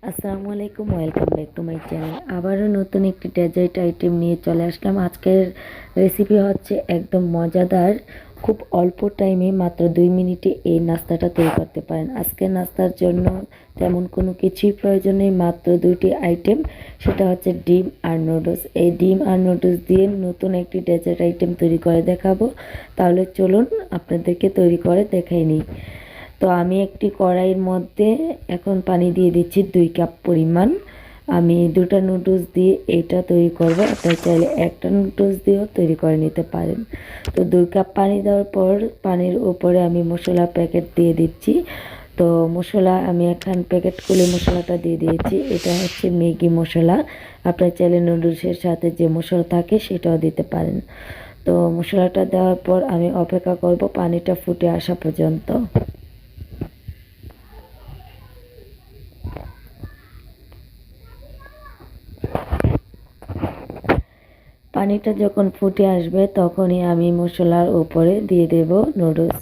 আসসালামু আলাইকুম, welcome back to my channel. আবারও নতুন একটি ডেজার্ট আইটেম নিয়ে চলে আসলাম। আজকের রেসিপি হচ্ছে একদম মজাদার, খুব অল্প টাইমে মাত্র 2 মিনিটে এই নাস্তাটা তৈরি করতে পারেন। আজকের নাস্তার জন্য তেমন কোনো কিছুই প্রয়োজন নেই, মাত্র 2টি আইটেম, সেটা হচ্ছে ডিম আর নুডলস। এই ডিম আর নুডলস দিয়ে নতুন একটি ডেজার্ট আইটেম তৈরি করে দেখাবো। তাহলে চলুন আপনাদেরকে তৈরি করে দেখাই নিই। তো আমি একটি কড়াইয়ের মধ্যে এখন পানি দিয়ে দিচ্ছি 2 কাপ পরিমাণ। আমি 2টা নুডলস দিয়ে এটা তৈরি করব। আপনারা চাইলে একটা নুডলস দিয়েও তৈরি করে নিতে পারেন। তো 2 কাপ পানি দেওয়ার পর পানির উপরে আমি মশলা প্যাকেট দিয়ে দিচ্ছি। তো মশলা আমি এখন প্যাকেট খুলে মশলাটা দিয়ে দিয়েছি। এটা হচ্ছে ম্যাগি মশলা। আপনারা চাইলে নুডলসের সাথে যে মশলা থাকে সেটাও দিতে পারেন। তো মশলাটা দেওয়ার পর আমি অপেক্ষা করব পানিটা ফুটে আসা পর্যন্ত। পানিটা যখন ফুটে আসবে তখনই আমি মশলার উপরে দিয়ে দেব নুডলস।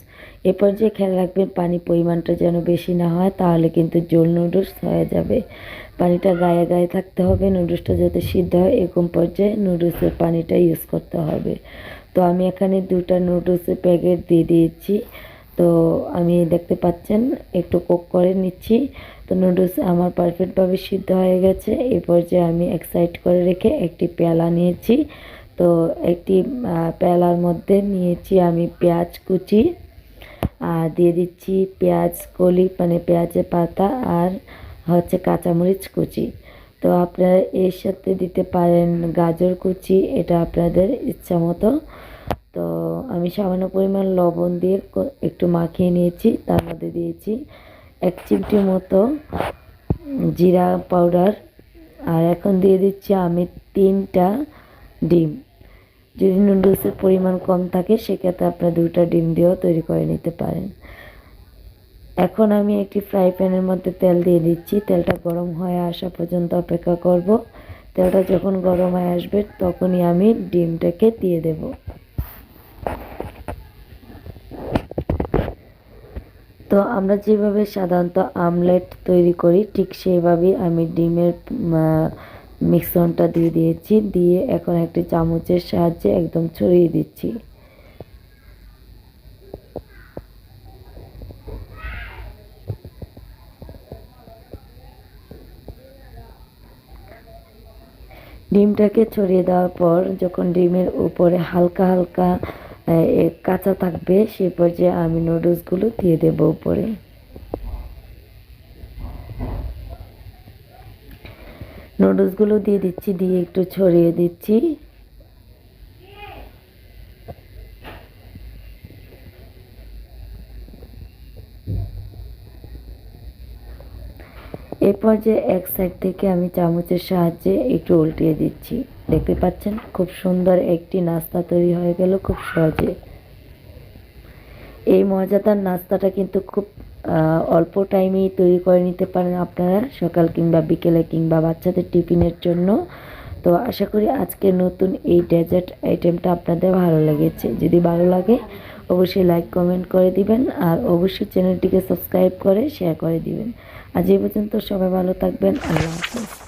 এরপর যে খেয়াল রাখবেন পানি পরিমাণটা যেন বেশি না হয়, তাহলে কিন্তু ঝোল নুডলস হয়ে যাবে। পানিটা গায়ে গায়ে থাকতে হবে, নুডলসটা যাতে সিদ্ধ হয় এরকম পর্যায়ে নুডলসের পানিটা ইউজ করতে হবে। তো আমি এখানে 2টা নুডলসের প্যাকেট দিয়ে দিয়েছি। তো আমি দেখতে পাচ্ছেন একটু কুক করে নিচ্ছি। তো নুডলস আমার পারফেক্টভাবে সিদ্ধ হয়ে গেছে। এই পর্যায়ে আমি এক সাইড করে রেখে একটি পেয়ালা নিয়েছি। তো একটি পেয়ালার মধ্যে নিয়েছি আমি পেঁয়াজ কুচি, আর দিয়ে দিচ্ছি পেঁয়াজ কলি মানে পেঁয়াজের পাতা, আর হচ্ছে কাঁচামরিচ কুচি। তো আপনারা এর সাথে দিতে পারেন গাজর কুচি, এটা আপনাদের ইচ্ছা মতো। তো আমি সামান্য পরিমাণ লবণ দিয়ে একটু মাখিয়ে নিয়েছি। তার মধ্যে দিয়েছি 1 চিমটি মতো জিরা পাউডার, আর এখন দিয়ে দিচ্ছি আমি 3টা ডিম। যদি নুডলসের পরিমাণ কম থাকে সেক্ষেত্রে আপনারা 2টা ডিম দিয়েও তৈরি করে নিতে পারেন। এখন আমি একটি ফ্রাই প্যানের মধ্যে তেল দিয়ে দিচ্ছি। তেলটা গরম হয়ে আসা পর্যন্ত অপেক্ষা করব। তেলটা যখন গরম হয়ে আসবে তখনই আমি ডিমটাকে দিয়ে দেব। তো আমরা যেভাবে সাধারণত আমলেট তৈরি করি ঠিক সেইভাবেই আমি ডিমের মিশ্রণটা দিয়ে দিয়েছি। দিয়ে এখন একটি চামচের সাহায্যে একদম ছড়িয়ে দিচ্ছি। ডিমটাকে ছড়িয়ে দেওয়ার পর যখন ডিমের উপরে হালকা হালকা কাঁচা থাকবে সেই পর্যায়ে আমি নুডলসগুলো দিয়ে দেব উপরে। নুডলসগুলো দিয়ে দিচ্ছি, দিয়ে একটু ছড়িয়ে দিচ্ছি। এরপর যে এক সাইড থেকে আমি চামচের সাহায্যে একটু উল্টিয়ে দিচ্ছি। দেখতে পাচ্ছেন খুব সুন্দর একটি নাস্তা তৈরি হয়ে গেল খুব সহজে। এই মজাদার নাস্তাটা কিন্তু খুব অল্প টাইমেই তৈরি করে নিতে পারেন আপনারা, সকাল কিংবা বিকেলে কিংবা বাচ্চাদের টিফিনের জন্য। তো আশা করি আজকের নতুন এই ডেজার্ট আইটেমটা আপনাদের ভালো লেগেছে। যদি ভালো লাগে অবশ্যই লাইক কমেন্ট করে দিবেন, আর অবশ্যই চ্যানেলটিকে সাবস্ক্রাইব করে শেয়ার করে দিবেন। আজ এই পর্যন্ত, সবাই ভালো থাকবেন। আল্লাহ হাফেজ।